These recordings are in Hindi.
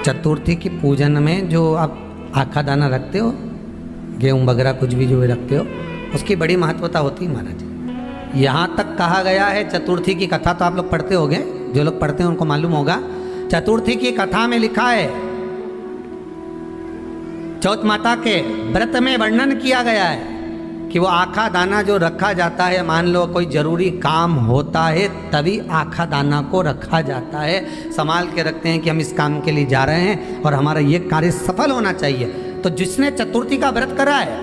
चतुर्थी की पूजन में जो आप आखा दाना रखते हो, गेहूँ वगैरह कुछ भी जो भी रखते हो, उसकी बड़ी महत्वता होती है महाराज। यहाँ तक कहा गया है, चतुर्थी की कथा तो आप लोग पढ़ते होंगे, जो लोग पढ़ते हैं उनको मालूम होगा। चतुर्थी की कथा में लिखा है, चौथ माता के व्रत में वर्णन किया गया है कि वो आखा दाना जो रखा जाता है, मान लो कोई जरूरी काम होता है तभी आखा दाना को रखा जाता है, संभाल के रखते हैं कि हम इस काम के लिए जा रहे हैं और हमारा ये कार्य सफल होना चाहिए। तो जिसने चतुर्थी का व्रत करा है,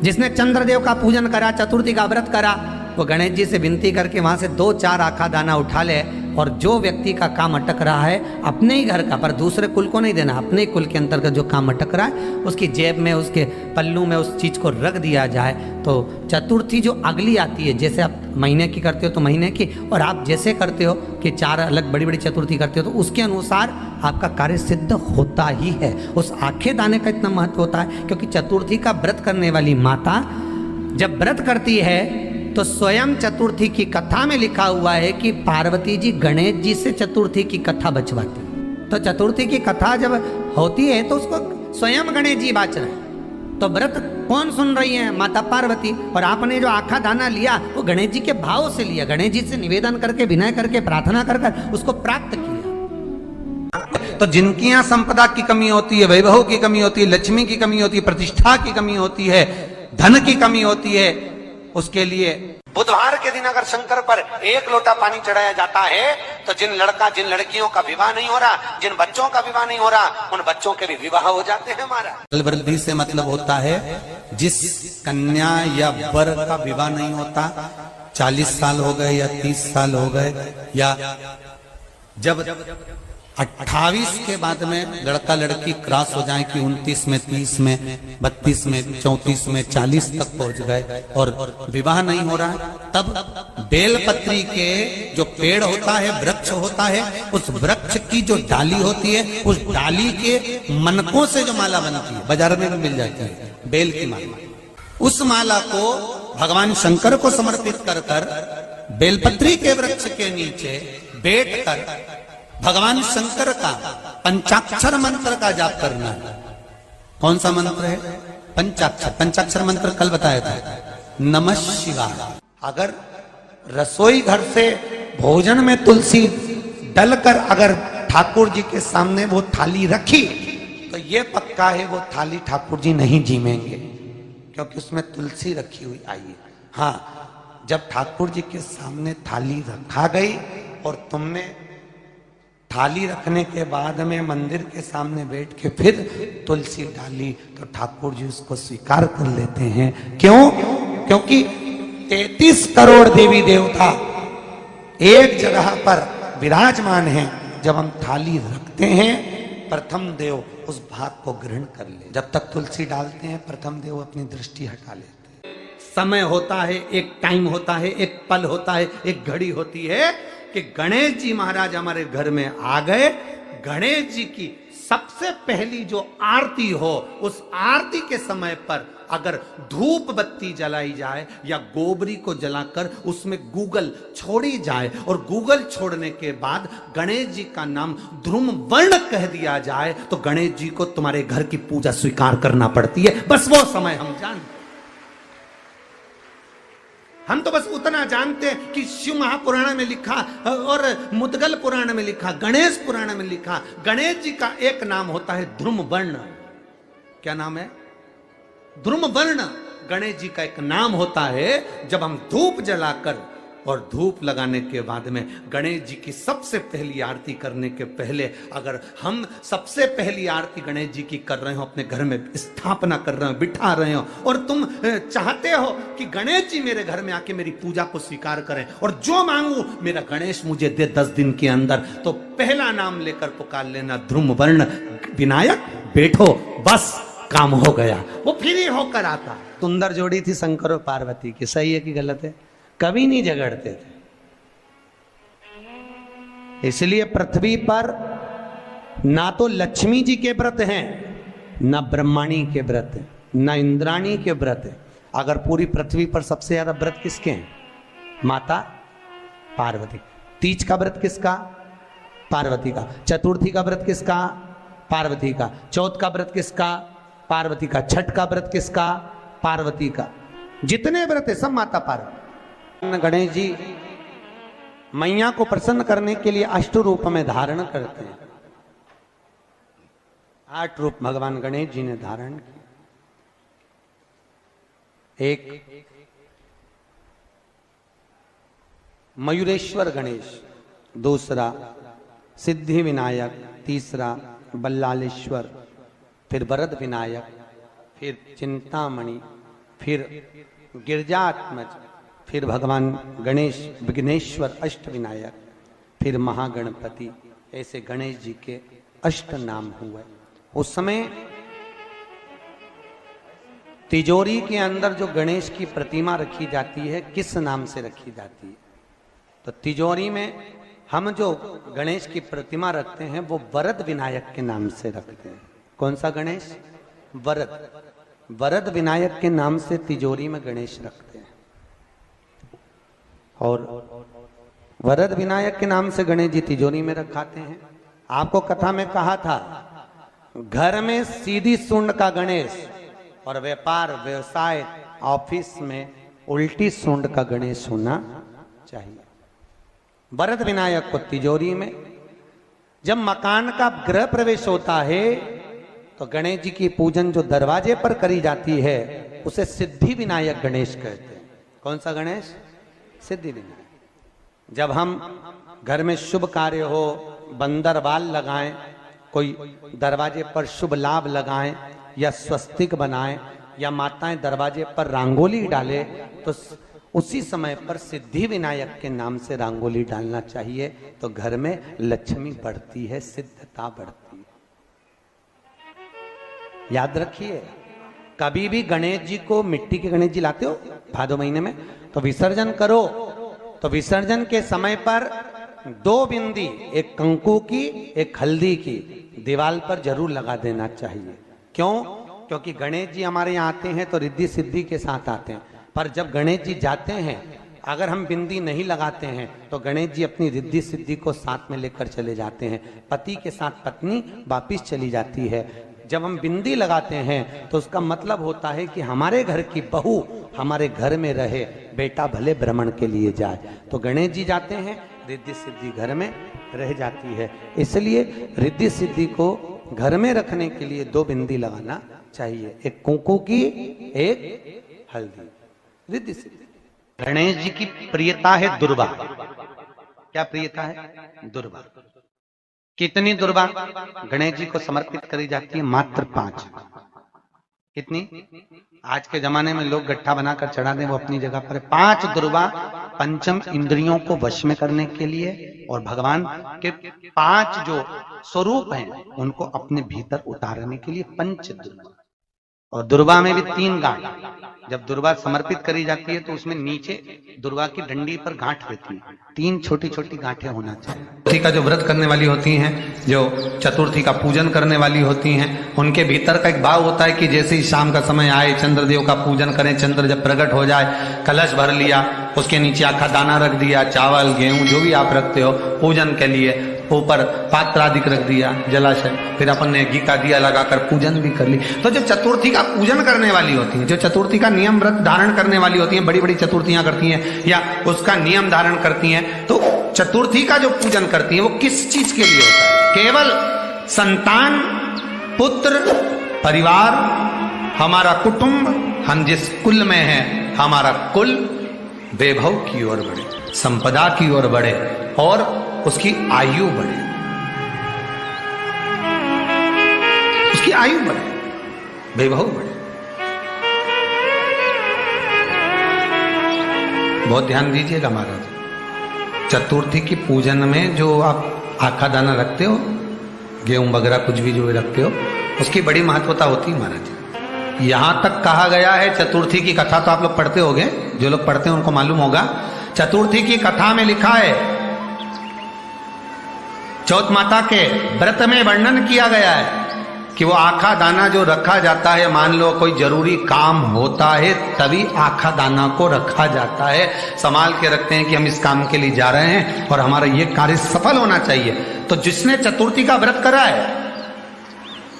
जिसने चंद्रदेव का पूजन करा, चतुर्थी का व्रत करा, वो गणेश जी से विनती करके वहां से 2-4 आखा दाना उठा ले, और जो व्यक्ति का काम अटक रहा है अपने ही घर का, पर दूसरे कुल को नहीं देना, अपने ही कुल के अंतर्गत जो काम अटक रहा है उसकी जेब में, उसके पल्लू में उस चीज़ को रख दिया जाए। तो चतुर्थी जो अगली आती है, जैसे आप महीने की करते हो तो महीने की, और आप जैसे करते हो कि 4 अलग बड़ी बड़ी चतुर्थी करते हो तो उसके अनुसार आपका कार्य सिद्ध होता ही है। उस आखे दाने का इतना महत्व होता है क्योंकि चतुर्थी का व्रत करने वाली माता जब व्रत करती है तो स्वयं चतुर्थी की कथा में लिखा हुआ है कि पार्वती जी गणेश जी से चतुर्थी की कथा बचवाती। तो चतुर्थी की कथा जब होती है तो उसको स्वयं गणेश जी बाच रहे हैं। तो व्रत कौन सुन रही है? माता पार्वती। और आपने जो आखा दाना लिया वो गणेश जी के भाव से लिया, गणेश जी से निवेदन करके, विनय करके, प्रार्थना कर उसको प्राप्त किया। तो जिनकी यहाँ संपदा की कमी होती है, वैभव की कमी होती है, लक्ष्मी की कमी होती है, प्रतिष्ठा की कमी होती है, धन की कमी होती है, उसके लिए बुधवार के दिन अगर शंकर पर 1 लोटा पानी चढ़ाया जाता है तो जिन लड़कियों का विवाह नहीं हो रहा, जिन बच्चों का विवाह नहीं हो रहा, उन बच्चों के भी विवाह हो जाते हैं। हमारा वृद्धि से मतलब होता है जिस कन्या या वर का विवाह नहीं होता, 40 साल हो गए या 30 साल हो गए, या जब 28 के बाद में लड़का लड़की क्रॉस हो जाए कि 29 में, 30 में, 32 में, 34 में, 40 तक पहुंच गए और विवाह नहीं हो रहा है, तब बेलपत्री के जो पेड़ होता है, वृक्ष होता है, उस वृक्ष की जो डाली होती है, उस डाली के मनकों से जो माला बनती है, बाजार में भी मिल जाती है बेल की माला, उस माला को भगवान शंकर को समर्पित कर कर बेलपत्री के वृक्ष के नीचे बैठ कर भगवान शंकर का पंचाक्षर मंत्र का जाप करना है। कौन सा मंत्र है? पंचाक्षर। पंचाक्षर मंत्र कल बताया था, नमः शिवाय। अगर रसोई घर से भोजन में तुलसी डलकर अगर ठाकुर जी के सामने वो थाली रखी तो ये पक्का है वो थाली ठाकुर जी नहीं जीमेंगे, क्योंकि उसमें तुलसी रखी हुई आई है। हाँ, जब ठाकुर जी के सामने थाली रखा गई और तुमने थाली रखने के बाद में मंदिर के सामने बैठ के फिर तुलसी डाली तो ठाकुर जी उसको स्वीकार कर लेते हैं। क्यों? क्योंकि 33 करोड़ देवी देवता एक जगह पर विराजमान हैं। जब हम थाली रखते हैं, प्रथम देव उस भाग को ग्रहण कर ले। जब तक तुलसी डालते हैं, प्रथम देव अपनी दृष्टि हटा लेते हैं। समय होता है, एक टाइम होता है, एक पल होता है, एक घड़ी होती है कि गणेश जी महाराज हमारे घर में आ गए। गणेश जी की सबसे पहली जो आरती हो, उस आरती के समय पर अगर धूप बत्ती जलाई जाए या गोबरी को जलाकर उसमें गूगल छोड़ी जाए और गूगल छोड़ने के बाद गणेश जी का नाम ध्रुम वर्ण कह दिया जाए तो गणेश जी को तुम्हारे घर की पूजा स्वीकार करना पड़ती है। बस वो समय हम जानते, हम तो बस उतना जानते हैं कि शिव महापुराण में लिखा और मुद्गल पुराण में लिखा, गणेश पुराण में लिखा, गणेश जी का एक नाम होता है ध्रुम वर्ण। क्या नाम है? ध्रुम वर्ण गणेश जी का एक नाम होता है। जब हम धूप जलाकर और धूप लगाने के बाद में गणेश जी की सबसे पहली आरती करने के पहले अगर हम सबसे पहली आरती गणेश जी की कर रहे हो, अपने घर में स्थापना कर रहे हो, बिठा रहे हो, और तुम चाहते हो कि गणेश जी मेरे घर में आके मेरी पूजा को स्वीकार करें और जो मांगू मेरा गणेश मुझे दे 10 दिन के अंदर, तो पहला नाम लेकर पुकार लेना ध्रुम वर्ण विनायक, बैठो, बस काम हो गया। वो फिर ही होकर आता। सुंदर जोड़ी थी शंकर और पार्वती की, सही है कि गलत है? कभी नहीं झगड़ते थे। इसलिए पृथ्वी पर ना तो लक्ष्मी जी के व्रत हैं, ना ब्रह्माणी के व्रत हैं, ना इंद्राणी के व्रत हैं। अगर पूरी पृथ्वी पर सबसे ज्यादा व्रत किसके हैं? माता पार्वती। तीज का व्रत किसका? पार्वती का। चतुर्थी का व्रत किसका? पार्वती का। चौथ का व्रत किसका? पार्वती का। छठ का व्रत किसका? पार्वती का। जितने व्रत है सब माता पार्वती। गणेश जी मैया को प्रसन्न करने के लिए अष्ट रूप में धारण करते हैं। 8 रूप भगवान गणेश जी ने धारण किए। एक मयूरेश्वर गणेश, दूसरा सिद्धि विनायक, तीसरा बल्लालेश्वर, फिर वरद विनायक, फिर चिंतामणि, फिर गिरजात्मज, फिर भगवान गणेश विघ्नेश्वर अष्ट विनायक, फिर महागणपति। ऐसे गणेश जी के अष्ट नाम हुए। उस समय तिजोरी के अंदर जो गणेश की प्रतिमा रखी जाती है किस नाम से रखी जाती है? तो तिजोरी में हम जो गणेश की प्रतिमा रखते हैं वो वरद विनायक के नाम से रखते हैं। कौन सा गणेश? वरद। वरद विनायक के नाम से तिजोरी में गणेश रखते हैं। और वरद विनायक के नाम से गणेश जी तिजोरी में रखाते हैं। आपको कथा में कहा था घर में सीधी सूंड का गणेश और व्यापार व्यवसाय ऑफिस में उल्टी सूंड का गणेश होना चाहिए। वरद विनायक को तिजोरी में। जब मकान का गृह प्रवेश होता है तो गणेश जी की पूजन जो दरवाजे पर करी जाती है उसे सिद्धि विनायक गणेश कहते हैं। कौन सा गणेश? सिद्धि विनायक। जब हम घर में शुभ कार्य हो, बंदर बाल लगाएं, कोई दरवाजे पर शुभ लाभ लगाएं या स्वस्तिक बनाएं या माताएं दरवाजे पर रंगोली डाले तो उसी समय पर सिद्धि विनायक के नाम से रंगोली डालना चाहिए। तो घर में लक्ष्मी बढ़ती है, सिद्धता बढ़ती है। याद रखिए, कभी भी गणेश जी को, मिट्टी के गणेश जी लाते हो भादो महीने में, तो विसर्जन करो तो विसर्जन के समय पर 2 बिंदी, एक कंकु की एक हल्दी की, दीवार पर जरूर लगा देना चाहिए। क्यों? क्योंकि गणेश जी हमारे यहाँ आते हैं तो रिद्धि सिद्धि के साथ आते हैं, पर जब गणेश जी जाते हैं अगर हम बिंदी नहीं लगाते हैं तो गणेश जी अपनी रिद्धि सिद्धि को साथ में लेकर चले जाते हैं। पति के साथ पत्नी वापिस चली जाती है। जब हम बिंदी लगाते हैं तो उसका मतलब होता है कि हमारे घर की बहू हमारे घर में रहे, बेटा भले भ्रमण के लिए जाए। तो गणेश जी जाते हैं, रिद्धि सिद्धि घर में रह जाती है। इसलिए रिद्धि सिद्धि को घर में रखने के लिए 2 बिंदी लगाना चाहिए, एक कुंकू की एक हल्दी। रिद्धि सिद्धि। गणेश जी की प्रियता है दुर्वा। क्या प्रियता है? दुर्वा। कितनी दुर्वा गणेश जी को समर्पित करी जाती है? मात्र 5। कितनी? आज के जमाने में लोग गट्ठा बनाकर चढ़ा दें, वो अपनी जगह पर 5 दुर्वा पंचम इंद्रियों को वश में करने के लिए और भगवान के 5 जो स्वरूप हैं उनको अपने भीतर उतारने के लिए 5 दुर्वा। और दुर्वा में भी 3 गांठ। जब दुर्वा समर्पित करी जाती है तो उसमें नीचे दुर्वा की डंडी पर गांठ रहती है, 3 छोटी छोटी गांठें होना चाहिए। चतुर्थी का जो व्रत करने वाली होती हैं, जो चतुर्थी का पूजन करने वाली होती हैं, उनके भीतर का एक भाव होता है कि जैसे ही शाम का समय आए चंद्रदेव का पूजन करें। चंद्र जब प्रकट हो जाए, कलश भर लिया, उसके नीचे आखा दाना रख दिया, चावल गेहूं जो भी आप रखते हो पूजन के लिए, ऊपर पात्र आदि रख दिया, जलाशय, फिर अपन ने घी का दिया लगाकर पूजन भी कर ली। तो जो चतुर्थी का पूजन करने वाली होती है, जो चतुर्थी का नियम व्रत धारण करने वाली होती हैं, बड़ी बड़ी चतुर्थियां करती हैं या उसका नियम धारण करती हैं, तो चतुर्थी का जो पूजन करती है वो किस चीज के लिए होता है? केवल संतान, पुत्र, परिवार, हमारा कुटुंब, हम जिस कुल में हैं, हमारा कुल वैभव की ओर बढ़े, संपदा की ओर बढ़े और उसकी आयु बढ़े, उसकी आयु बढ़े, वैभव बढ़े। बहुत ध्यान दीजिएगा महाराज। चतुर्थी की पूजन में जो आप आखा दाना रखते हो, गेहूं वगैरह कुछ भी जो रखते हो, उसकी बड़ी महत्वता होती है महाराज। यहां तक कहा गया है, चतुर्थी की कथा तो आप लोग पढ़ते होंगे, जो लोग पढ़ते हैं उनको मालूम होगा। चतुर्थी की कथा में लिखा है, चौथ माता के व्रत में वर्णन किया गया है कि वो आखा दाना जो रखा जाता है, मान लो कोई जरूरी काम होता है तभी आखा दाना को रखा जाता है, संभाल के रखते हैं कि हम इस काम के लिए जा रहे हैं और हमारा ये कार्य सफल होना चाहिए। तो जिसने चतुर्थी का व्रत करा है,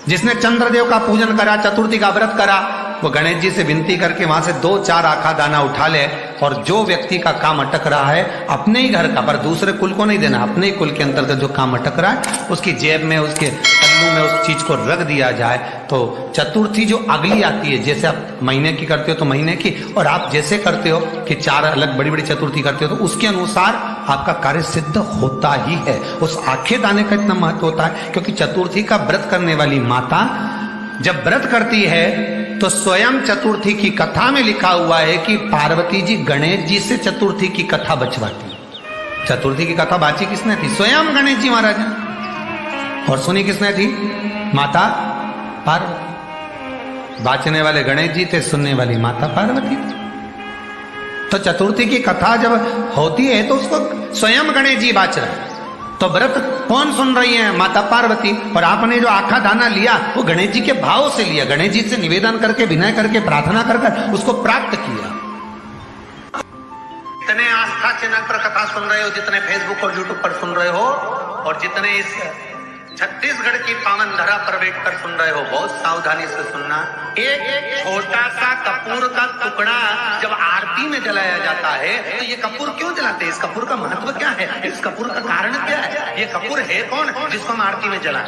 जिसने चंद्रदेव का पूजन करा, चतुर्थी का व्रत करा, वो गणेश जी से विनती करके वहां से 2-4 आखा दाना उठा ले और जो व्यक्ति का काम अटक रहा है अपने ही घर का, पर दूसरे कुल को नहीं देना, अपने ही कुल के अंतर्गत जो काम अटक रहा है उसकी जेब में, उसके पल्लू में उस चीज को रख दिया जाए। तो चतुर्थी जो अगली आती है, जैसे आप महीने की करते हो तो महीने की, और आप जैसे करते हो कि 4 अलग बड़ी बड़ी चतुर्थी करते हो तो उसके अनुसार आपका कार्य सिद्ध होता ही है। उस आखे दाने का इतना महत्व होता है क्योंकि चतुर्थी का व्रत करने वाली माता जब व्रत करती है तो स्वयं चतुर्थी की कथा में लिखा हुआ है कि पार्वती जी गणेश जी से चतुर्थी की कथा बचवाती। चतुर्थी की कथा बाची किसने थी? स्वयं गणेश जी महाराज ने। और सुनी किसने थी? माता पार्वती। बाचने वाले गणेश जी थे, सुनने वाली माता पार्वती थी। तो चतुर्थी की कथा जब होती है तो उसको स्वयं गणेश जी बाच रहे हैं। तो व्रत कौन सुन रही है? माता पार्वती। और आपने जो आखा दाना लिया वो गणेश जी के भाव से लिया, गणेश जी से निवेदन करके, विनय करके, प्रार्थना कर उसको प्राप्त किया। जितने आस्था चैनल पर कथा सुन रहे हो, जितने फेसबुक और यूट्यूब पर सुन रहे हो, और जितने इस छत्तीसगढ़ की पावन धरा पर बैठकर सुन रहे हो, बहुत सावधानी से सुनना। एक छोटा सा कपूर का टुकड़ा जब आरती में जलाया जाता है तो ये कपूर क्यों जलाते हैं? इस कपूर का महत्व क्या है? इस कपूर का कारण क्या है? ये कपूर है कौन जिसको हम आरती में जला?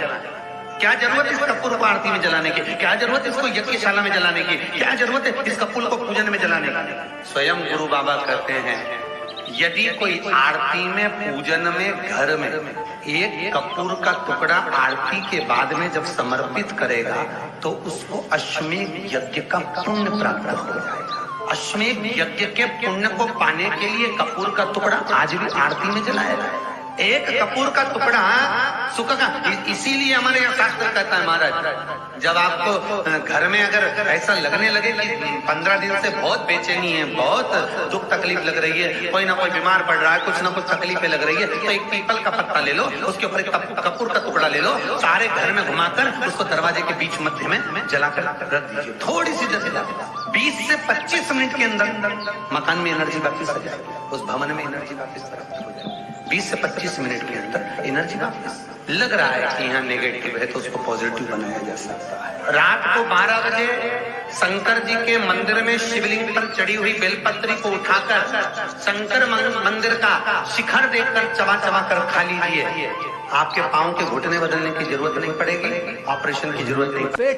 क्या जरूरत इस कपूर को आरती में जलाने की? क्या जरूरत इसको यज्ञशाला में जलाने की? क्या जरूरत है इस कपूर को पूजन में जलाने की? स्वयं गुरु बाबा कहते हैं यदि कोई आरती में, पूजन में, घर में एक कपूर का टुकड़ा आरती के बाद में जब समर्पित करेगा तो उसको अश्वमेध यज्ञ का पुण्य प्राप्त हो जाएगा। अश्वमेध यज्ञ के पुण्य को पाने के लिए कपूर का टुकड़ा आज भी आरती में जलाया जाए। एक कपूर का टुकड़ा सुख का, इसीलिए हमारे यहाँ शास्त्र कहता है महाराज, जब आपको घर में अगर ऐसा लगने लगे कि 15 दिन से बहुत बेचैनी है, बहुत दुख तकलीफ लग रही है, कोई ना कोई बीमार पड़ रहा है, कुछ ना कुछ तकलीफें लग रही है, तो एक पीपल का पत्ता ले लो, उसके ऊपर एक कपूर का टुकड़ा ले लो, सारे घर में घुमाकर उसको दरवाजे के बीच मध्य में जलाकर रख दीजिए। थोड़ी सी जला 20 से 25 मिनट के अंदर मकान में एनर्जी वापिस आ जाएगी, उस भवन में एनर्जी वापिस आ जाएगी। 20 से 25 मिनट के अंदर एनर्जी वापस। लग रहा है कि यहाँ नेगेटिव है तो उसको पॉजिटिव बनाया जा सकता है। रात को 12 बजे शंकर जी के मंदिर में शिवलिंग पर चढ़ी हुई बेलपत्री को उठाकर शंकर मंदिर का शिखर देखकर चबा चबा कर खा लीजिए। आपके पांव के घुटने बदलने की जरूरत नहीं पड़ेगी, ऑपरेशन की जरूरत नहीं।